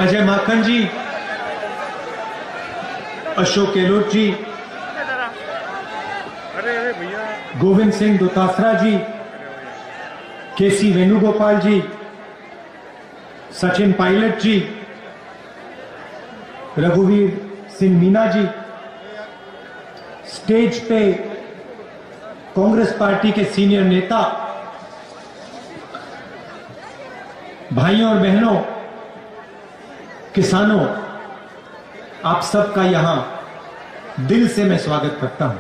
अजय माखन जी, अशोक गहलोत जी, गोविंद सिंह दोतासरा जी, केसी वेणुगोपाल जी, सचिन पायलट जी, रघुवीर सिंह मीना जी, स्टेज पे कांग्रेस पार्टी के सीनियर नेता, भाइयों और बहनों, किसानों, आप सबका यहां दिल से मैं स्वागत करता हूं।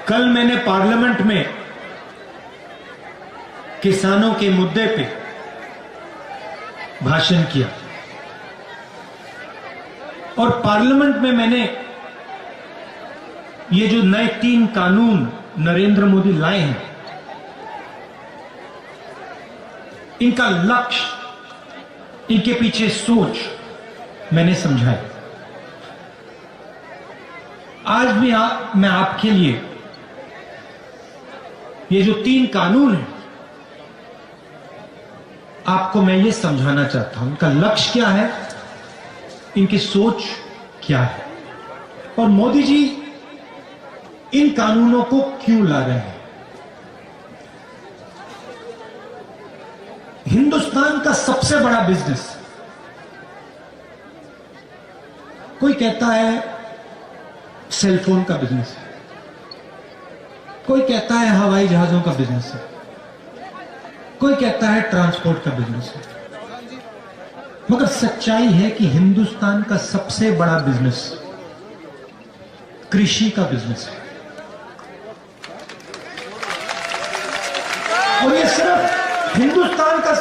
कल मैंने पार्लियामेंट में किसानों के मुद्दे पे भाषण किया और पार्लियामेंट में मैंने ये जो नए 3 कानून नरेंद्र मोदी लाए हैं, इनका लक्ष्य, इनके पीछे सोच मैंने समझाई। आज भी मैं आपके लिए ये जो 3 कानून हैं, आपको मैं ये समझाना चाहता हूं, इनका लक्ष्य क्या है, इनकी सोच क्या है और मोदी जी इन कानूनों को क्यों ला रहे हैं। हिंदुस्तान का सबसे बड़ा बिजनेस, कोई कहता है सेलफोन का बिजनेस है, कोई कहता है हवाई जहाजों का बिजनेस है, कोई कहता है ट्रांसपोर्ट का बिजनेस है, मगर सच्चाई है कि हिंदुस्तान का सबसे बड़ा बिजनेस कृषि का बिजनेस है। और ये सिर्फ हिंदुस्तान का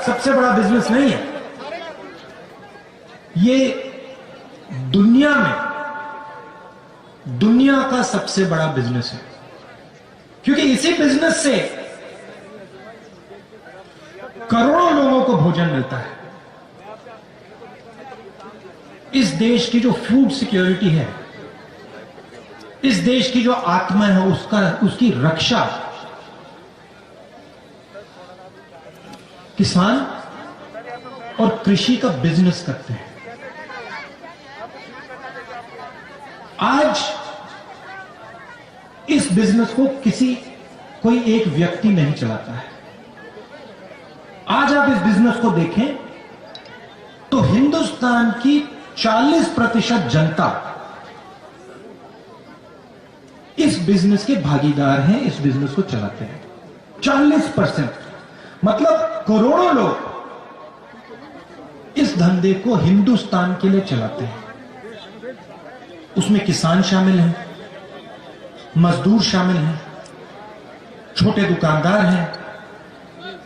सबसे बड़ा बिजनेस नहीं है, ये दुनिया का सबसे बड़ा बिजनेस है, क्योंकि इसी बिजनेस से करोड़ों लोगों को भोजन मिलता है। इस देश की जो फूड सिक्योरिटी है, इस देश की जो आत्मा है, उसकी रक्षा किसान और कृषि का बिजनेस करते हैं। आज इस बिजनेस को कोई एक व्यक्ति नहीं चलाता है। आज आप इस बिजनेस को देखें तो हिंदुस्तान की 40% जनता इस बिजनेस के भागीदार हैं, इस बिजनेस को चलाते हैं। 40% मतलब करोड़ों लोग इस धंधे को हिंदुस्तान के लिए चलाते हैं। उसमें किसान शामिल हैं, मजदूर शामिल हैं, छोटे दुकानदार हैं,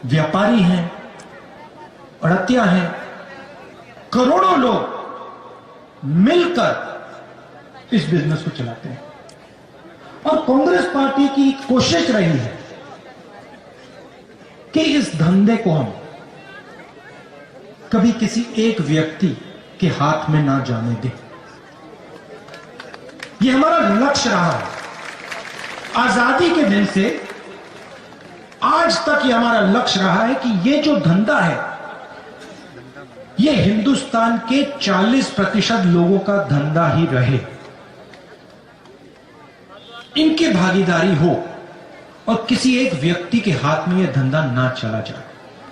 व्यापारी हैं, अड़तिया हैं, करोड़ों लोग मिलकर इस बिजनेस को चलाते हैं। और कांग्रेस पार्टी की कोशिश रही है कि इस धंधे को हम कभी किसी एक व्यक्ति के हाथ में ना जाने दें। यह हमारा लक्ष्य रहा है। आजादी के दिन से आज तक यह हमारा लक्ष्य रहा है कि यह जो धंधा है, यह हिंदुस्तान के 40% लोगों का धंधा ही रहे, इनकी भागीदारी हो और किसी एक व्यक्ति के हाथ में यह धंधा ना चला जाए।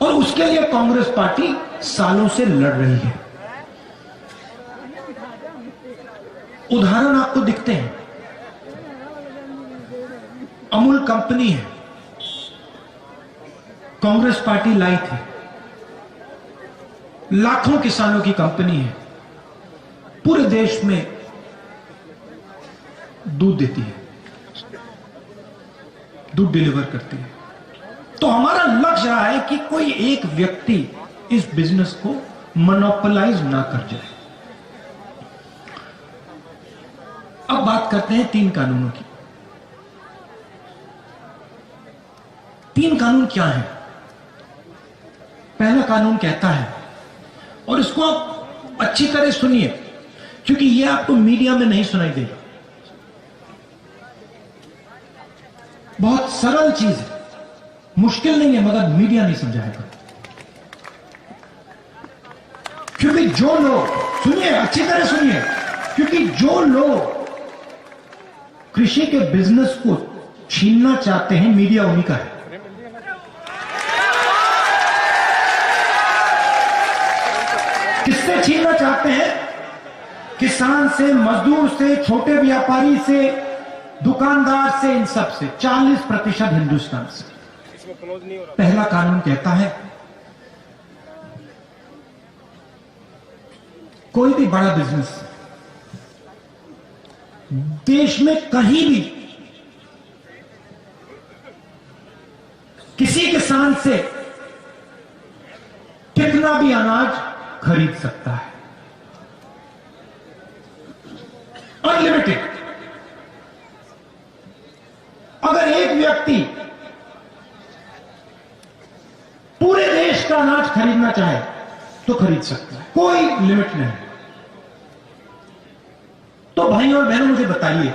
और उसके लिए कांग्रेस पार्टी सालों से लड़ रही है। उदाहरण आपको दिखते हैं। अमूल कंपनी है, कांग्रेस पार्टी लाई थी। लाखों किसानों की कंपनी है, पूरे देश में दूध देती है, दूध डिलीवर करती है। तो हमारा लक्ष्य रहा है कि कोई एक व्यक्ति इस बिजनेस को मोनोपोलाइज ना कर जाए। अब बात करते हैं 3 कानूनों की। 3 कानून क्या है? पहला कानून कहता है और इसको आप अच्छी तरह सुनिए, क्योंकि यह आपको मीडिया में नहीं सुनाई देगा। बहुत सरल चीज है, मुश्किल नहीं है, मगर मीडिया नहीं समझाएगा। क्योंकि जो लोग, सुनिए अच्छी तरह सुनिए, क्योंकि जो लोग कृषि के बिजनेस को छीनना चाहते हैं, मीडिया उन्हीं का है। किससे छीनना चाहते हैं? किसान से, मजदूर से, छोटे व्यापारी से, दुकानदार से, इन सब से। 40% हिंदुस्तान से। पहला कानून कहता है कोई भी बड़ा बिजनेस देश में कहीं भी किसी किसान से कितना भी अनाज खरीद सकता है, अनलिमिटेड। अगर एक व्यक्ति पूरे देश का अनाज खरीदना चाहे तो खरीद सकता है, कोई लिमिट नहीं। तो भाई और बहनों मुझे बताइए,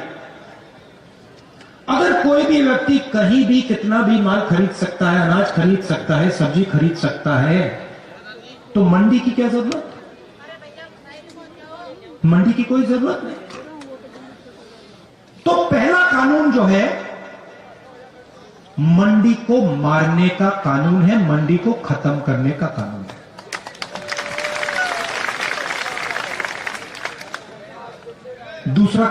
अगर कोई भी व्यक्ति कहीं भी कितना भी माल खरीद सकता है, अनाज खरीद सकता है, सब्जी खरीद सकता है, तो मंडी की क्या जरूरत? मंडी की कोई जरूरत नहीं। तो पहला कानून जो है मंडी को मारने का कानून है, मंडी को खत्म करने का कानून है। दूसरा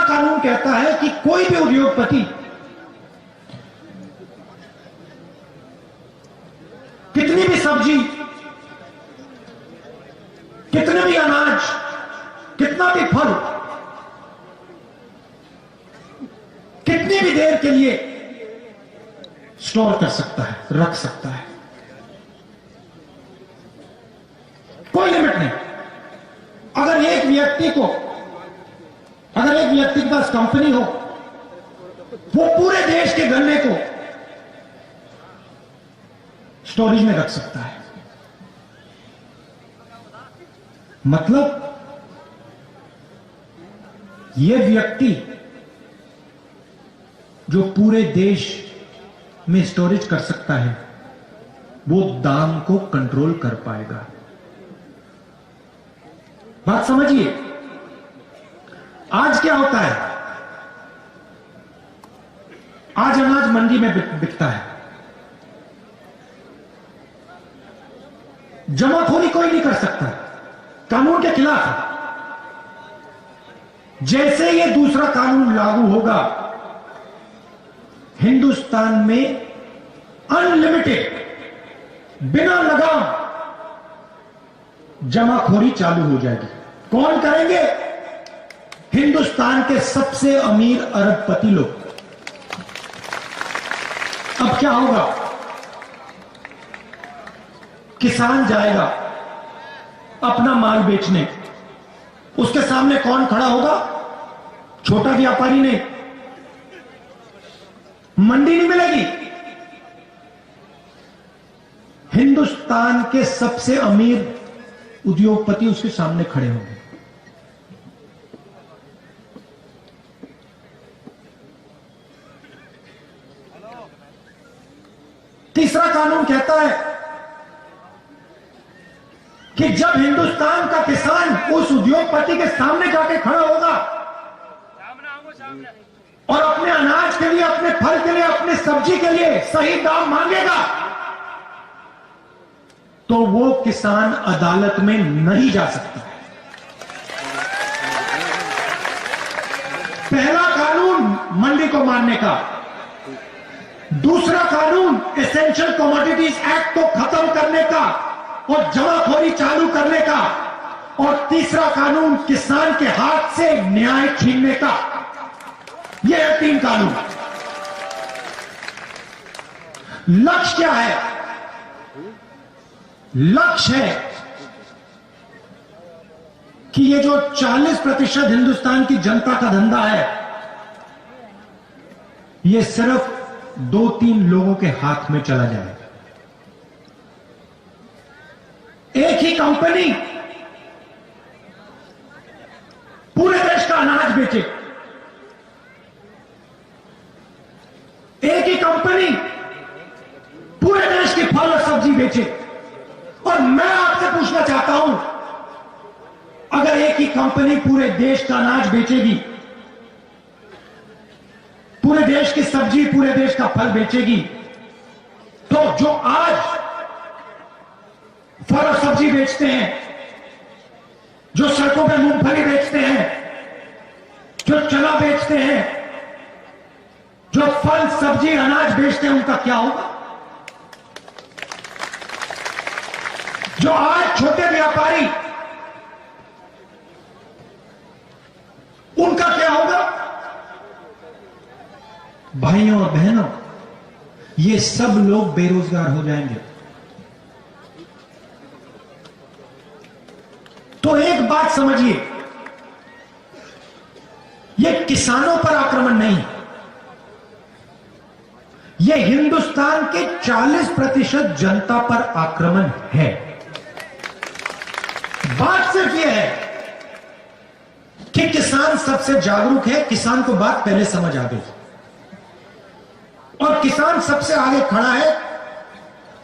कानून कहता है कि कोई भी उद्योगपति कितनी भी सब्जी, कितने भी अनाज, कितना भी फल, कितनी भी देर के लिए स्टोर कर सकता है, रख सकता है, कोई लिमिट नहीं। अगर एक व्यक्ति के पास कंपनी हो, वो पूरे देश के गन्ने को स्टोरेज में रख सकता है। मतलब यह व्यक्ति जो पूरे देश में स्टोरेज कर सकता है, वो दाम को कंट्रोल कर पाएगा। बात समझिए, आज क्या होता है? आज अनाज मंडी में बिकता है, जमाखोरी कोई नहीं कर सकता, कानून के खिलाफ है। जैसे ये दूसरा कानून लागू होगा, हिंदुस्तान में अनलिमिटेड, बिना लगाम जमाखोरी चालू हो जाएगी। कौन करेंगे? हिंदुस्तान के सबसे अमीर अरबपति लोग। अब क्या होगा? किसान जाएगा अपना माल बेचने, उसके सामने कौन खड़ा होगा? छोटा व्यापारी नहीं, मंडी नहीं मिलेगी। हिंदुस्तान के सबसे अमीर उद्योगपति उसके सामने खड़े होंगे। तीसरा कानून कहता है कि जब हिंदुस्तान का किसान उस उद्योगपति के सामने जाके खड़ा होगा और अपने अनाज के लिए, अपने फल के लिए, अपने सब्जी के लिए सही दाम मांगेगा, तो वो किसान अदालत में नहीं जा सकता। पहला कानून मंडी को मारने का, दूसरा कानून एसेंशियल कमोडिटीज एक्ट को खत्म करने का और जमाखोरी चालू करने का, और तीसरा कानून किसान के हाथ से न्याय छीनने का। यह है 3 कानून। लक्ष्य क्या है? लक्ष्य है कि ये जो 40% हिंदुस्तान की जनता का धंधा है, ये सिर्फ 2-3 लोगों के हाथ में चला जाएगा। ही कंपनी पूरे देश का अनाज बेचे, एक ही कंपनी पूरे देश की फल और सब्जी बेचे। और मैं आपसे पूछना चाहता हूं, अगर एक ही कंपनी पूरे देश का अनाज बेचेगी, पूरे देश की सब्जी, पूरे देश का फल बेचेगी, तो जो आज फल और सब्जी बेचते हैं, जो सड़कों पे मूंगफली बेचते हैं, जो चना बेचते हैं, जो फल सब्जी अनाज बेचते हैं, उनका क्या होगा? जो आज छोटे व्यापारी, उनका क्या होगा? भाइयों और बहनों, ये सब लोग बेरोजगार हो जाएंगे। तो एक बात समझिए, यह किसानों पर आक्रमण नहीं, यह हिंदुस्तान के 40% जनता पर आक्रमण है। बात सिर्फ यह है कि किसान सबसे जागरूक है, किसान को बात पहले समझ आ गई, और किसान सबसे आगे खड़ा है।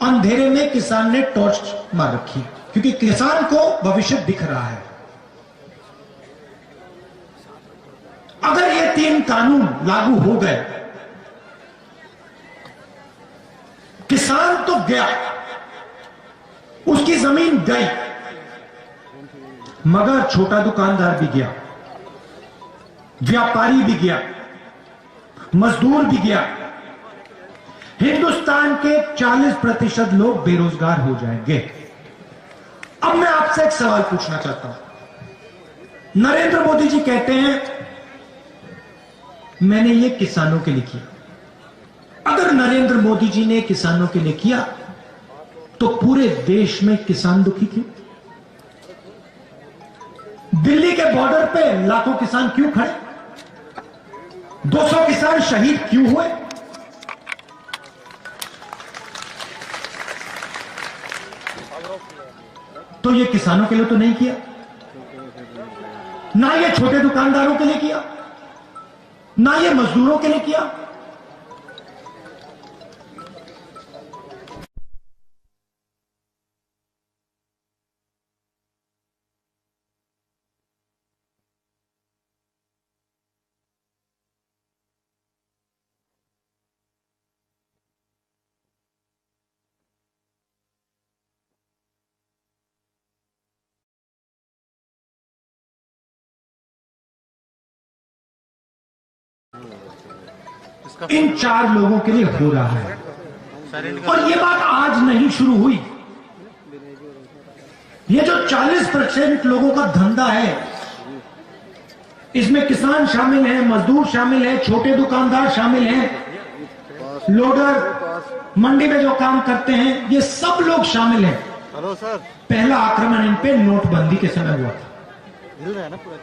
अंधेरे में किसान ने टॉर्च मार रखी, क्योंकि किसान को भविष्य दिख रहा है। अगर ये 3 कानून लागू हो गए, किसान तो गया, उसकी जमीन गई, मगर छोटा दुकानदार भी गया, व्यापारी भी गया, मजदूर भी गया। हिंदुस्तान के 40% लोग बेरोजगार हो जाएंगे। अब मैं आपसे एक सवाल पूछना चाहता हूं। नरेंद्र मोदी जी कहते हैं मैंने ये किसानों के लिए किया। अगर नरेंद्र मोदी जी ने किसानों के लिए किया, तो पूरे देश में किसान दुखी क्यों? दिल्ली के बॉर्डर पे लाखों किसान क्यों खड़े? 200 किसान शहीद क्यों हुए? तो ये किसानों के लिए तो नहीं किया, ना ये छोटे दुकानदारों के लिए किया, ना ये मजदूरों के लिए किया। इन 4 लोगों के लिए हो रहा है। और ये बात आज नहीं शुरू हुई। ये जो 40% लोगों का धंधा है, इसमें किसान शामिल है, मजदूर शामिल है, छोटे दुकानदार शामिल हैं, लोडर, मंडी में जो काम करते हैं, ये सब लोग शामिल हैं। हेलो सर, पहला आक्रमण इन पे नोटबंदी के समय हुआ था। मिल रहा है ना पूरा?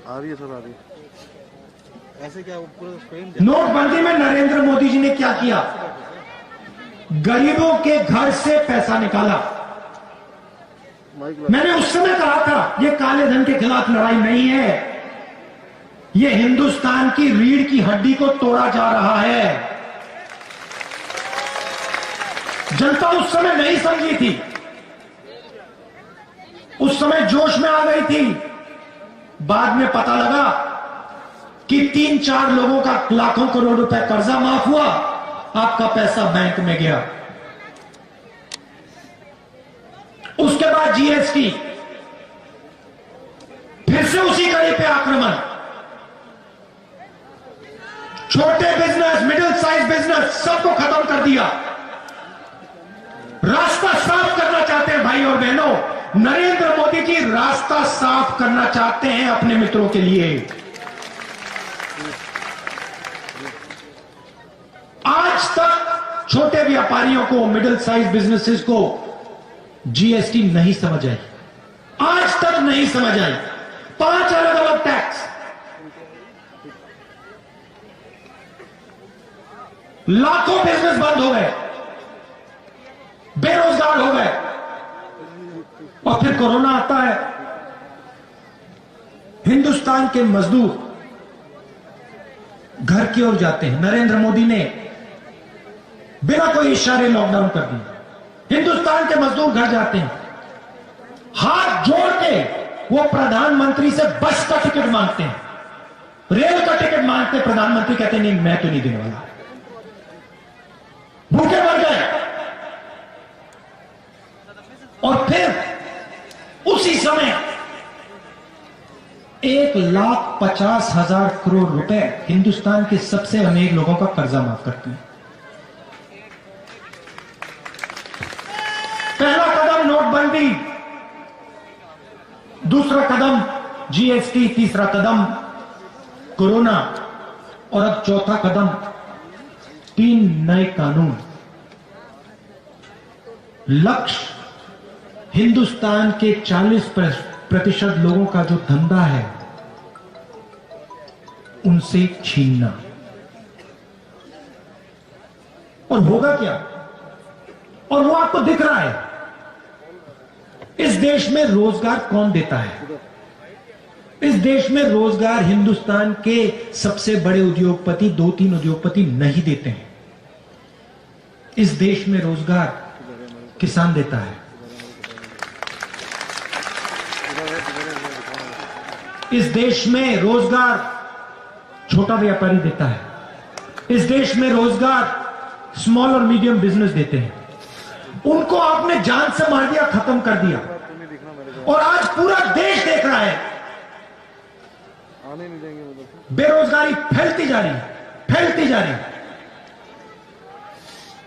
आ रही है सर, आ रही है। ऐसे क्या पूरा नोटबंदी में नरेंद्र मोदी जी ने क्या किया? गरीबों के घर से पैसा निकाला। मैंने उस समय कहा था ये काले धन के खिलाफ लड़ाई नहीं है, ये हिंदुस्तान की रीढ़ की हड्डी को तोड़ा जा रहा है। जनता उस समय नहीं समझी थी, उस समय जोश में आ गई थी। बाद में पता लगा कि 3-4 लोगों का लाखों करोड़ रुपए कर्जा माफ हुआ, आपका पैसा बैंक में गया। उसके बाद जीएसटी, फिर से उसी कड़ी पे आक्रमण। छोटे बिजनेस, मिडिल साइज बिजनेस, सबको खत्म कर दिया। रास्ता साफ करना चाहते हैं भाई और बहनों, नरेंद्र मोदी जी रास्ता साफ करना चाहते हैं अपने मित्रों के लिए। आज तक छोटे व्यापारियों को, मिडिल साइज बिजनेसेस को जीएसटी नहीं समझ आई, आज तक नहीं समझ आई। 5 अलग अलग टैक्स, लाखों बिजनेस बंद हो गए, बेरोजगार हो गए। और फिर कोरोना आता है, हिंदुस्तान के मजदूर घर की ओर जाते हैं। नरेंद्र मोदी ने बिना कोई इशारे लॉकडाउन कर दिया। हिंदुस्तान के मजदूर घर जाते हैं, हाथ जोड़ के वो प्रधानमंत्री से बस का टिकट मांगते हैं, रेल का टिकट मांगते हैं। प्रधानमंत्री कहते हैं नहीं, मैं तो नहीं देने वाला, भूखे मर गए। और फिर उसी समय 1,50,000 करोड़ रुपए हिंदुस्तान के सबसे अमीर लोगों का कर्जा माफ करती है। पहला कदम नोटबंदी, दूसरा कदम जीएसटी, तीसरा कदम कोरोना और अब चौथा कदम 3 नए कानून। लक्ष्य हिंदुस्तान के 40% लोगों का जो धंधा है उनसे छीनना। और होगा क्या? और वो आपको दिख रहा है। इस देश में रोजगार कौन देता है? इस देश में रोजगार हिंदुस्तान के सबसे बड़े उद्योगपति, 2-3 उद्योगपति नहीं देते हैं। इस देश में रोजगार किसान देता है, इस देश में रोजगार छोटा व्यापारी देता है, इस देश में रोजगार स्मॉल और मीडियम बिजनेस देते हैं। उनको आपने जान से मार दिया, खत्म कर दिया। और आज पूरा देश देख रहा है आने नहीं देंगे उधर से। बेरोजगारी फैलती जा रही है, फैलती जा रही है।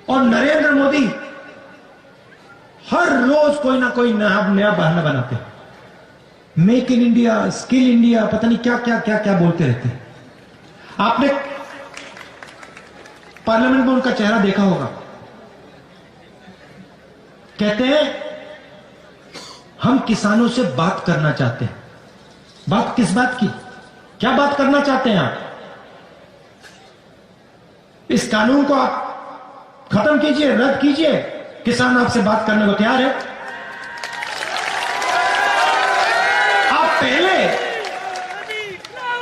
और नरेंद्र मोदी हर रोज कोई ना कोई नया बहाना बनाते हैं। Make in India, skill India, पता नहीं क्या क्या क्या क्या बोलते रहते हैं। आपने पार्लियामेंट में उनका चेहरा देखा होगा। कहते हैं हम किसानों से बात करना चाहते हैं। बात किस बात की? क्या बात करना चाहते हैं आप? इस कानून को आप खत्म कीजिए, रद्द कीजिए। किसान आपसे बात करने को तैयार है। आप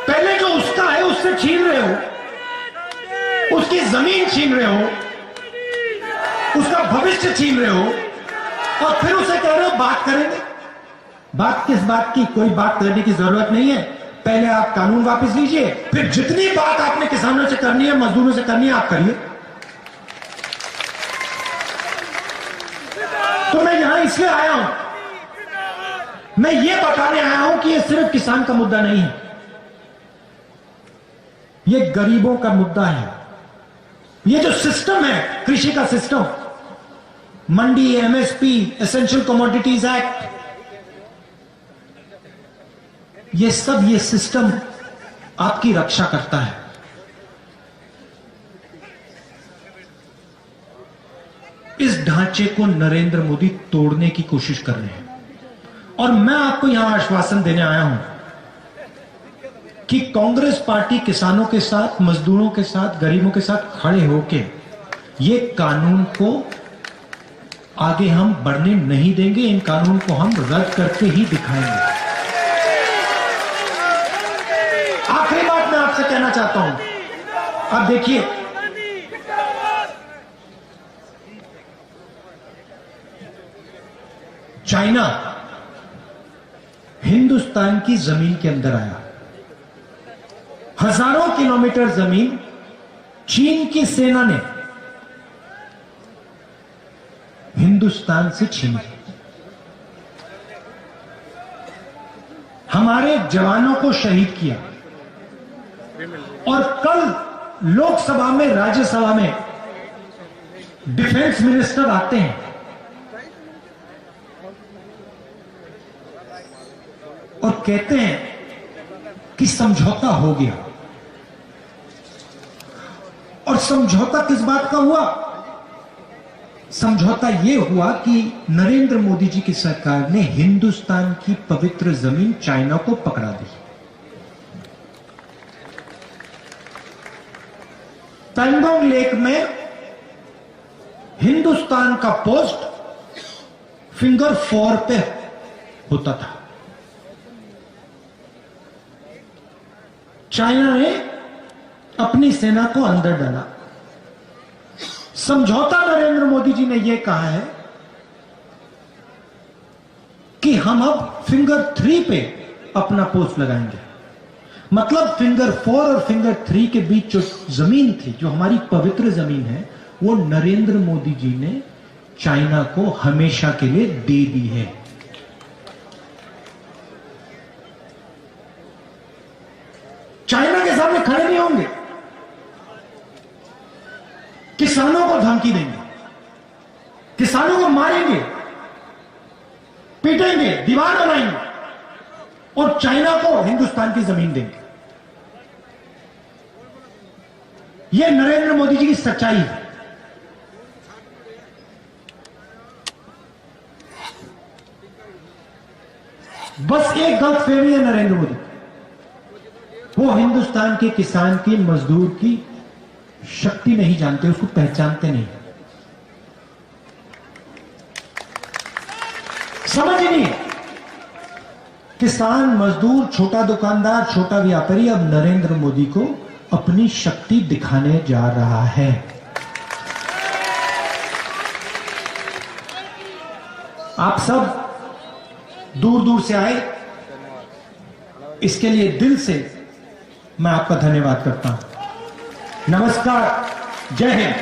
पहले जो उसका है उससे छीन रहे हो, उसकी जमीन छीन रहे हो, उसका भविष्य छीन रहे हो, और फिर उसे कह रहे हो बात करेंगे। बात किस बात की? कोई बात करने की जरूरत नहीं है। पहले आप कानून वापस लीजिए, फिर जितनी बात आपने किसानों से करनी है, मजदूरों से करनी है, आप करिए। तो मैं यहां इसलिए आया हूं, मैं ये बताने आया हूं कि ये सिर्फ किसान का मुद्दा नहीं है, ये गरीबों का मुद्दा है। ये जो सिस्टम है, कृषि का सिस्टम, मंडी, एमएसपी, एसेंशियल कमोडिटीज एक्ट, ये सब, ये सिस्टम आपकी रक्षा करता है। इस ढांचे को नरेंद्र मोदी तोड़ने की कोशिश कर रहे हैं। और मैं आपको यहां आश्वासन देने आया हूं कि कांग्रेस पार्टी किसानों के साथ, मजदूरों के साथ, गरीबों के साथ खड़े होकर ये कानून को आगे हम बढ़ने नहीं देंगे। इन कानून को हम रद्द करके ही दिखाएंगे। आखिरी बात मैं आपसे कहना चाहता हूं, अब देखिए, चाइना हिंदुस्तान की जमीन के अंदर आया। हजारों किलोमीटर जमीन चीन की सेना ने हिंदुस्तान से छीनी। हमारे जवानों को शहीद किया। और कल लोकसभा में, राज्यसभा में डिफेंस मिनिस्टर आते हैं और कहते हैं कि समझौता हो गया। और समझौता किस बात का हुआ? समझौता यह हुआ कि नरेंद्र मोदी जी की सरकार ने हिंदुस्तान की पवित्र जमीन चाइना को पकड़ा दी। पैंगोंग लेक में हिंदुस्तान का पोस्ट फिंगर 4 पे होता था। चाइना ने अपनी सेना को अंदर डाला। समझौता नरेंद्र मोदी जी ने यह कहा है कि हम अब फिंगर 3 पे अपना पोस्ट लगाएंगे। मतलब फिंगर 4 और फिंगर 3 के बीच जो जमीन थी, जो हमारी पवित्र जमीन है, वो नरेंद्र मोदी जी ने चाइना को हमेशा के लिए दे दी है। चाइना के सामने खड़े नहीं होंगे, किसानों को धमकी देंगे, किसानों को मारेंगे, पीटेंगे, दीवार बनाएंगे और चाइना को हिंदुस्तान की जमीन देंगे। यह नरेंद्र मोदी जी की सच्चाई है। बस एक गलतफहमी है नरेंद्र मोदी, वो हिंदुस्तान के किसान की, मजदूर की शक्ति नहीं जानते, उसको पहचानते नहीं, समझ नहीं। किसान, मजदूर, छोटा दुकानदार, छोटा व्यापारी अब नरेंद्र मोदी को अपनी शक्ति दिखाने जा रहा है। आप सब दूर दूर से आए, इसके लिए दिल से मैं आपका धन्यवाद करता हूं। नमस्कार, जय हिंद।